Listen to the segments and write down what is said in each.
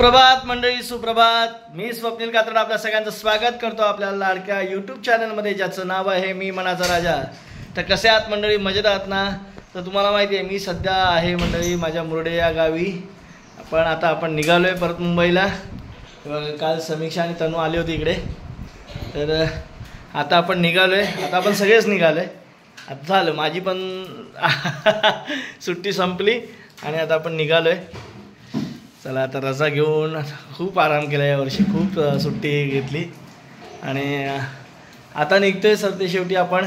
सुप्रभात मंडळी, सुप्रभात. मी स्वप्नील कात्रड आपल्या सगळ्यांचं स्वागत करतो आपल्या लाडक्या यूट्यूब चॅनलमध्ये, ज्याचं नाव आहे मी मनाचा राजा. तर कसे आहात मंडळी, मजेत आहात ना? तर तुम्हाला माहिती आहे मी सध्या आहे मंडळी माझ्या मुरडे या गावी. आपण निघालो आहे परत मुंबईला. काल समीक्षा आणि तनू आली होती इकडे, तर आता आपण निघालो आहे. आता आपण सगळेच निघालो आहे. आता झालं, माझी पण सुट्टी संपली आणि आता आपण निघालो आहे. चला आता रजा घेऊन खूप आराम केला यावर्षी, खूप सुट्टी घेतली आणि आता निघतोय. सर ते शेवटी आपण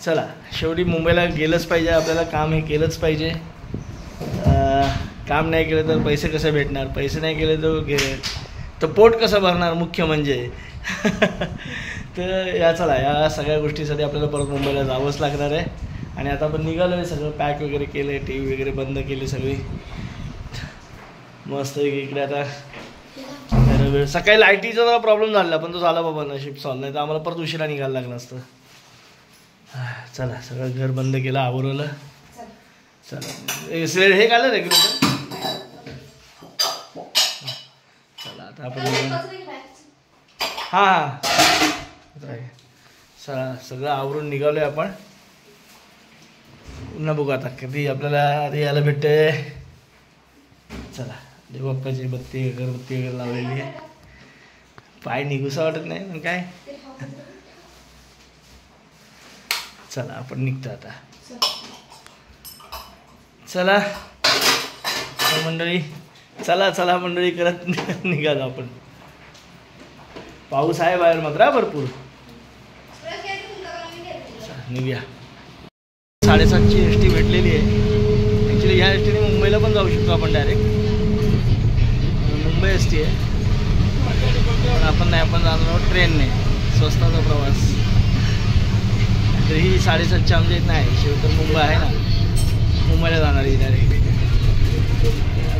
चला शेवटी मुंबईला गेलंच पाहिजे. आपल्याला काम हे केलंच पाहिजे. काम नाही केलं तर पैसे कसे भेटणार, पैसे नाही केले तर पोट कसं भरणार मुख्य म्हणजे. तर या सगळ्या गोष्टीसाठी आपल्याला परत मुंबईला जावंच लागणार आहे. आणि आता आपण निघालो आहे, सगळं पॅक वगैरे केलं आहे, टी व्ही वगैरे बंद केली सगळी. मस्त इकडे आता सकाळी लाईटीचा जरा प्रॉब्लेम झाला, पण तो झाला बाबा, नशीब सॉल्व. नाही तर आम्हाला परत उशिरा निघायला लागला असतं. चला सगळं घर बंद केलं, आवरलं. चला हे काढलं रेग्युलेटर. चला आता आपण हां चला सगळं आवरून निघालोय आपण. पुन्हा बघू आता कधी आपल्याला आधी यायला भेटते. चला देवबाप्पाची बत्ती अगरबत्ती वगैरे लावलेली आहे. पाय निघूसा वाटत नाही पण काय. चला आपण निघतो आता. चला मंडळी, चला मंडळी करत निघालो आपण. पाऊस आहे बाहेर मात्र भरपूर. निघूया. 7:30ची एस टी भेटलेली आहे. ॲक्च्युली ह्या एस टीने मुंबईला पण जाऊ शकतो आपण डायरेक्ट. मुंबई एस टी आहे, पण आपण जाणार आहोत ट्रेनने. स्वस्ताचा प्रवास. तर ही 7:30ची आमच्या इथं आहे. शेवटी मुंबई आहे ना, मुंबईला जाणार आहे डायरेक्ट.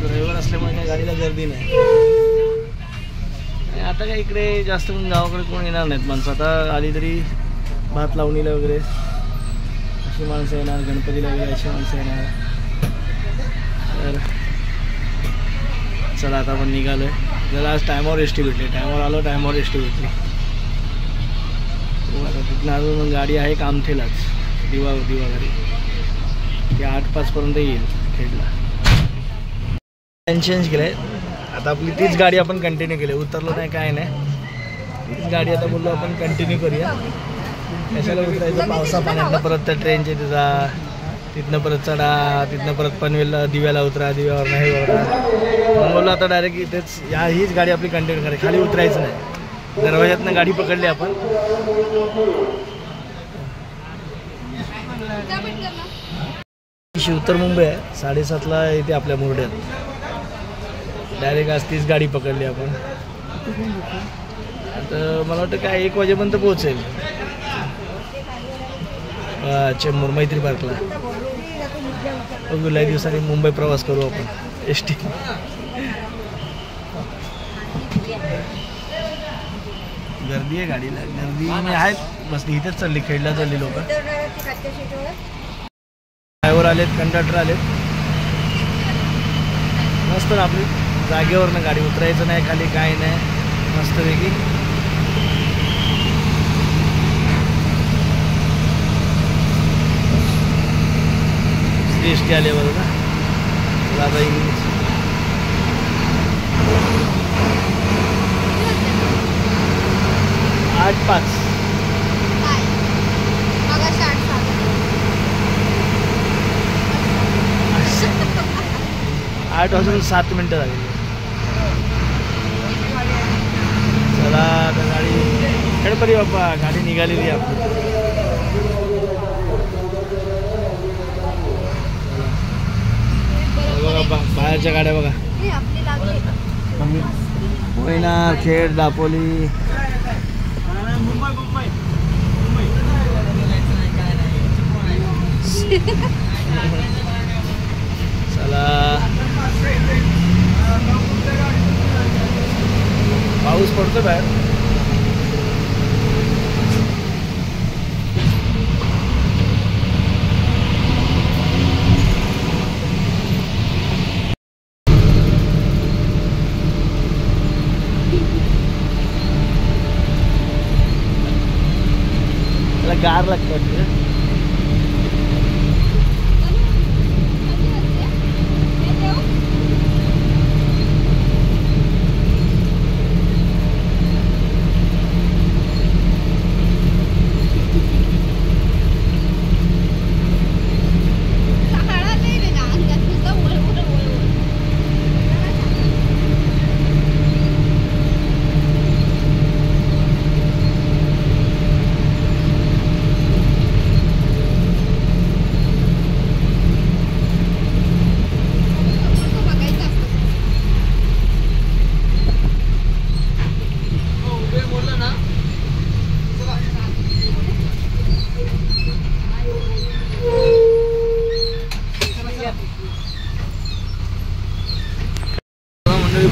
रविवार असल्यामुळे काही गाडीला गर्दी नाही. आणि आता काय इकडे जास्त करून गावाकडे कोण येणार नाहीत माणसं. आता आली तरी भात लावणीला वगैरे अशी माणसं येणार, गणपतीला वगैरे अशी माणसं येणार. तर चला आता आपण निघालो आहे. आपल्याला आज टायमावर एस टी भेटली. टायमावर आलो, टायमावर एस टी भेटली. आता तिथनं अजून गाडी आहे कामठेलाच, दिवा गाडी. ती 8:05 येईल खेडला. चेंज केलं आहे. आता आपली तीच गाडी आपण कंटिन्यू केली. उतरलो नाही काय नाही, तीच गाडी आता बोललो आपण कंटिन्यू करूया. कशाला उतरायचं पावसा पाण्यातनं परत त्या ट्रेनचे तिथनं परत चढा, तिथनं परत पनवेलला दिव्याला उतरा, दिव्यावर नाही उतरा. बोललो आता डायरेक्ट इथेच हीच गाडी आपली कंटिन्यू करायची. खाली उतरायचं नाही. दरवाज्यातनं गाडी पकडली आपण. उत्तर मुंबई आहे. 7:30ला इथे आपल्या मुरड्यात. डायरेक्ट आज तीच गाडी पकडली आपण. आता मला वाटतं काय 1 वाजेपर्यंत पोहोचेल चेंबूर मैत्री पार्कला. बघू लई दिवसांनी मुंबई प्रवास करू आपण एस टी. गर्दी आहे गाडीला, गर्दी आहेत. बस इथेच चालली, खेळला चालली लोक. ड्रायव्हर आलेत, कंडक्टर आलेत. मस्त ना आपली जागेवरनं गाडी, उतरायचं नाही खाली, काय नाही, मस्तपैकी. एस टी आले बघा. दादा 8:05 8 वाजून 7 मिनटं झाली. चला आता गाडी गणपती बाप्पा, गाडी निघालेली आहे आपली. बघा बाहेरच्या गाड्या बघा. कोयना, खेड, दापोली. चला पाऊस पडतो बाहेर. गार लागतं वाटतं.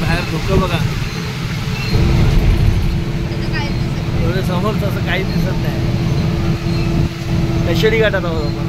बाहेर धुकं बघा, एवढं समोरच असं काहीच दिसत नाही. कशेडी घाटात आहोत आपण.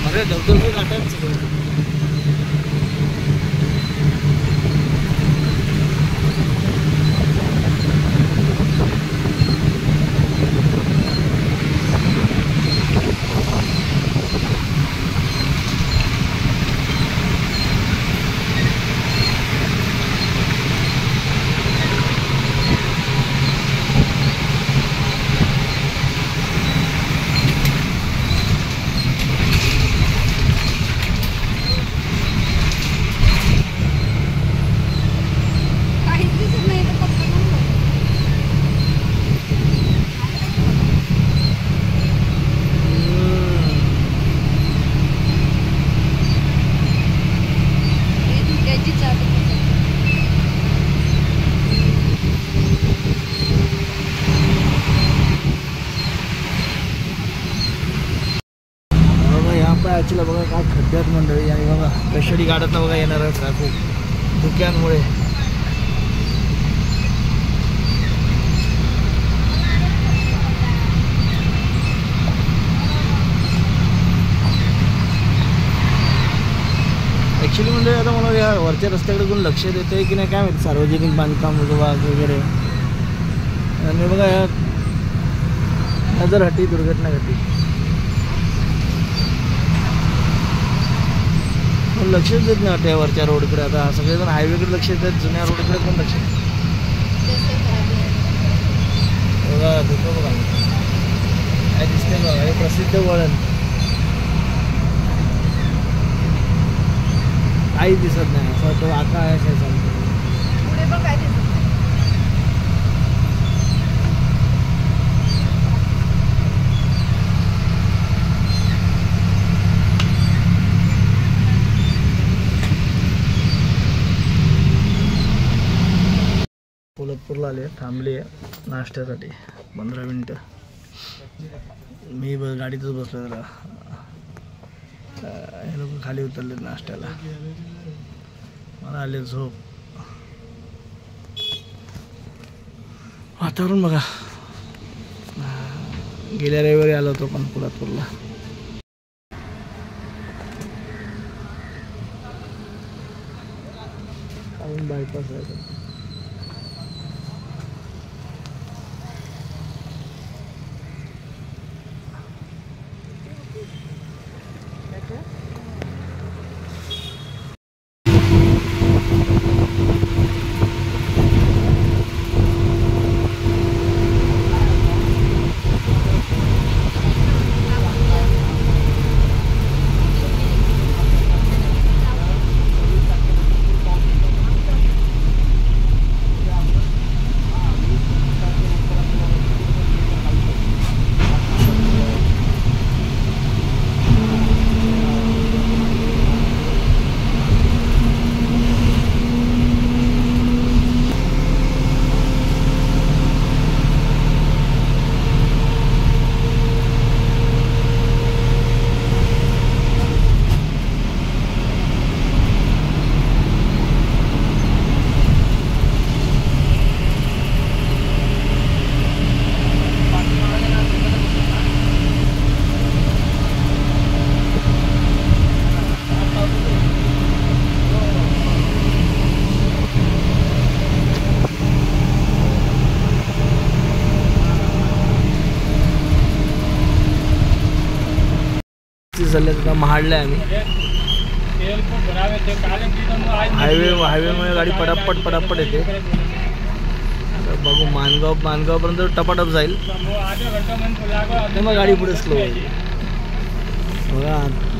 अरे धबधबे घाटात ॲक्च्युली बघा काय खड्ड्यात मंडळी. आणि बघा कशेडी घाटात बघा येणार ट्रॅफिक धुक्यांमुळे. ॲक्च्युली म्हणजे आता मला या वरच्या रस्त्याकडे कोण लक्ष देतं आहे की नाही काय माहिती, सार्वजनिक बांधकाम वगैरे. आणि बघा या नजर हटी दुर्घटना घटी, लक्षच देत नाही वाटतं वरच्या रोडकडे. आता सगळेजण हायवेकडे लक्ष देतात, जुन्या रोडकडे पण लक्ष बघा. धुकं बघा काय दिसतंय बघा. हे प्रसिद्ध वळण काहीच दिसत नाही, असं तो आकाश आहे चालतो. पोलतपूरला आले, थांबली आहे नाश्त्यासाठी 15 मिनटं. मी गाडीतच बसलो जरा. हे लोक खाली उतरले नाश्त्याला, मला आले झोप. वातावरण बघा. गेल्या रविवारी आलो होतो पण पोलतपूरला. बायपास आहे. चालले आता महाडले आम्ही हायवेमुळे गाडी पटापट येते. बघू मानगावपर्यंत टपाटप जाईल मग गाडी पुढे स्लो होईल. बघा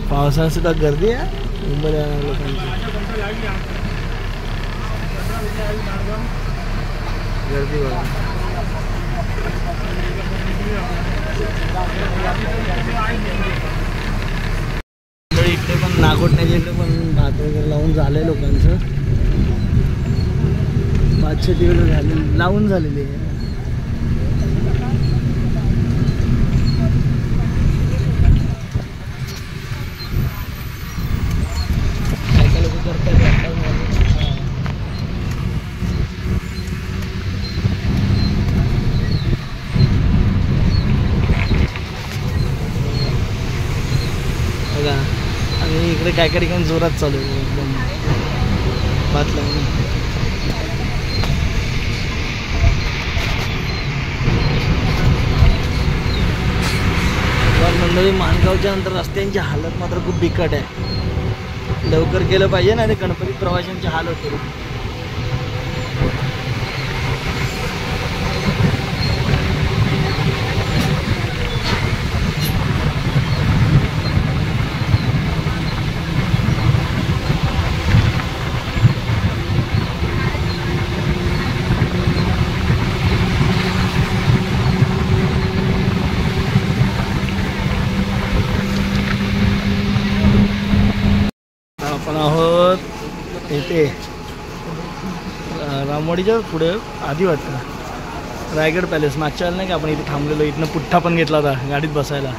पावसाळ्यात सुद्धा गर्दी आहे मुंबईला लोकांची गर्दी बघा. इकडे पण नागोठण्याच्या इकडे पण भात वगैरे लावून झालंय लोकांचं. भातशेती वगैरे झाले लावून झालेली आहे. बघा आणि इकडे काय ठिकाणी जोरात चालू आहे एकदम भात लावून. मंडळी माणगावच्या नंतर रस्त्यांची हालत मात्र खूप बिकट आहे. लवकर केलं पाहिजे ना, ते गणपती प्रवाशांची हाल होते. आपण आहोत इथे रामवाडीच्या पुढे आधी वाटतं रायगड पॅलेस. मागच्या वेळेला नाही का आपण इथे थांबलेलो, इथनं पुठ्ठा पण घेतला होता गाडीत बसायला.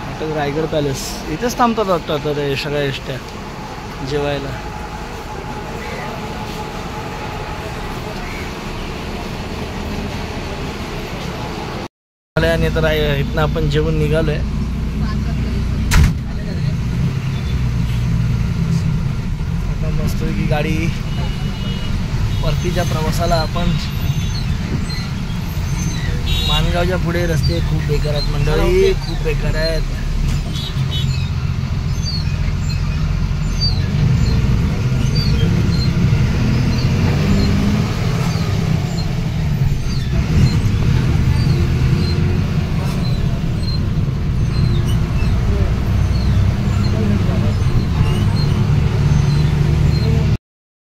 आता रायगड पॅलेस इथेच थांबतात वाटतं आता ते सगळ्या एसट्या जेवायला. आणि आता इथनं आपण जेवून निघालोय. मस्तपैकी गाडी परतीच्या प्रवासाला आपण. माणगावच्या पुढे रस्ते खूप बेकार आहेत मंडळी, खूप बेकार आहेत.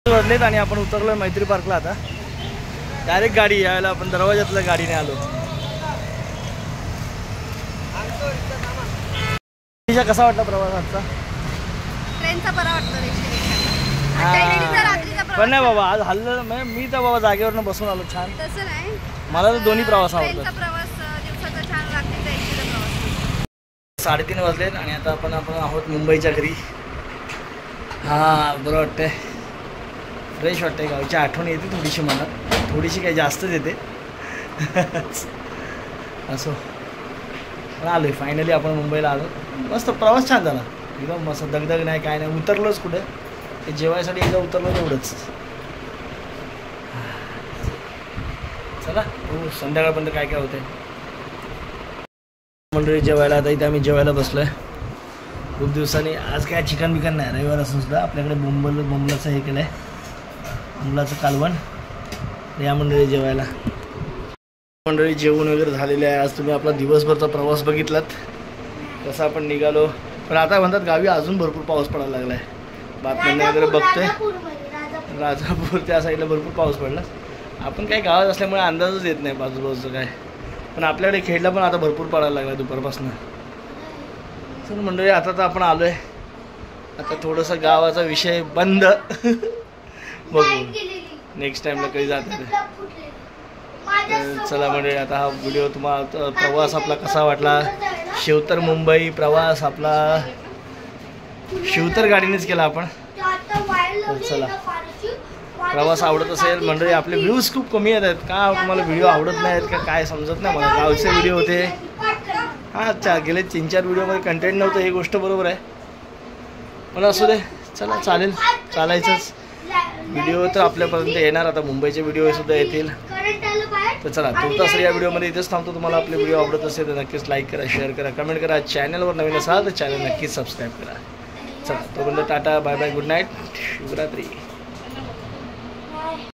वाजलेत आणि आपण उतरलोय मैत्री पार्कला. आता डायरेक्ट गाडी यायला आपण दरवाजातल्या गाडीने आलो. कसा वाटला प्रवास आजचा? ट्रेनचा बरा वाटतो. पण नाही बाबा आज हल्लं मी तर बाबा जागेवरनं बसून आलो छान. तसं नाही, मला तर दोन्ही प्रवास आवडतात. प्रवास दिवसाचा छान लागते. 3:30 वाजलेत आणि आता आपण आहोत मुंबईच्या घरी. हां बरं वाटतंय, फ्रेश वाटतंय. गावची आठवण येते थोडीशी मनात, थोडीशी काही जास्तच येते. असो आलो आहे फायनली आपण मुंबईला आलो. मस्त प्रवास छान झाला एकदम मस्त, दगदग नाही काय नाही. उतरलोच कुठे ते जेवायसाठी एकदा उतरलो तेवढंच. चला हो संध्याकाळपर्यंत काय काय होतंय. मंडळी जेवायला आता इथे आम्ही जेवायला बसलो आहे खूप दिवसांनी. आज काय चिकन बिकन नाही, रविवार असून सुद्धा आपल्याकडे बोंबलाचं हे केलं आहे, मुलाचं कालवण. या मंडळी जेवायला. मंडळी जेवण वगैरे झालेले आहे. आज तुम्ही आपला दिवसभरचा प्रवास बघितलात कसा आपण निघालो. पण आता म्हणतात गावी अजून भरपूर पाऊस पडायला लागला आहे. बातम्यांना वगैरे बघतोय राजापूर त्या साईडला भरपूर पाऊस पडला. आपण काही गावात असल्यामुळे अंदाजच येत नाही बाजूबाजूचं काय. पण आपल्याकडे खेळला पण आता भरपूर पडायला लागला दुपारपासून. चल मंडळी आता तर आपण आलो आहे. आता थोडंसं गावाचा विषय बंद. बघू नेक्स्ट टाईमला कधी जाते. चला म्हणजे आता हा व्हिडिओ तुम्हाला प्रवास आपला कसा वाटला. शिवतर मुंबई प्रवास आपला शिवतर गाडीनेच केला आपण. चला प्रवास आवडत असेल मंडळी. आपले व्ह्यूज खूप कमी येत आहेत का, तुम्हाला व्हिडिओ आवडत नाहीत का काय समजत नाही मला. गावचे व्हिडिओ होते हां गेले 3-4 व्हिडिओमध्ये कंटेंट नव्हतं, ही गोष्ट बरोबर आहे. मला असू दे चला चालेल, चालायचंच. व्हिडिओ तर आपल्यापर्यंत येणार. आता मुंबईचे व्हिडिओ सुद्धा येतील. तर चला तुमचा या व्हिडिओमध्ये इथेच थांबतो. तुम्हाला आपले व्हिडिओ आवडत असेल तर नक्कीच लाईक करा, शेअर करा, कमेंट करा. चॅनलवर नवीन असाल तर चॅनल नक्कीच सबस्क्राईब करा. चला तोपर्यंत tata, bye bye, good night, शुभरात्री.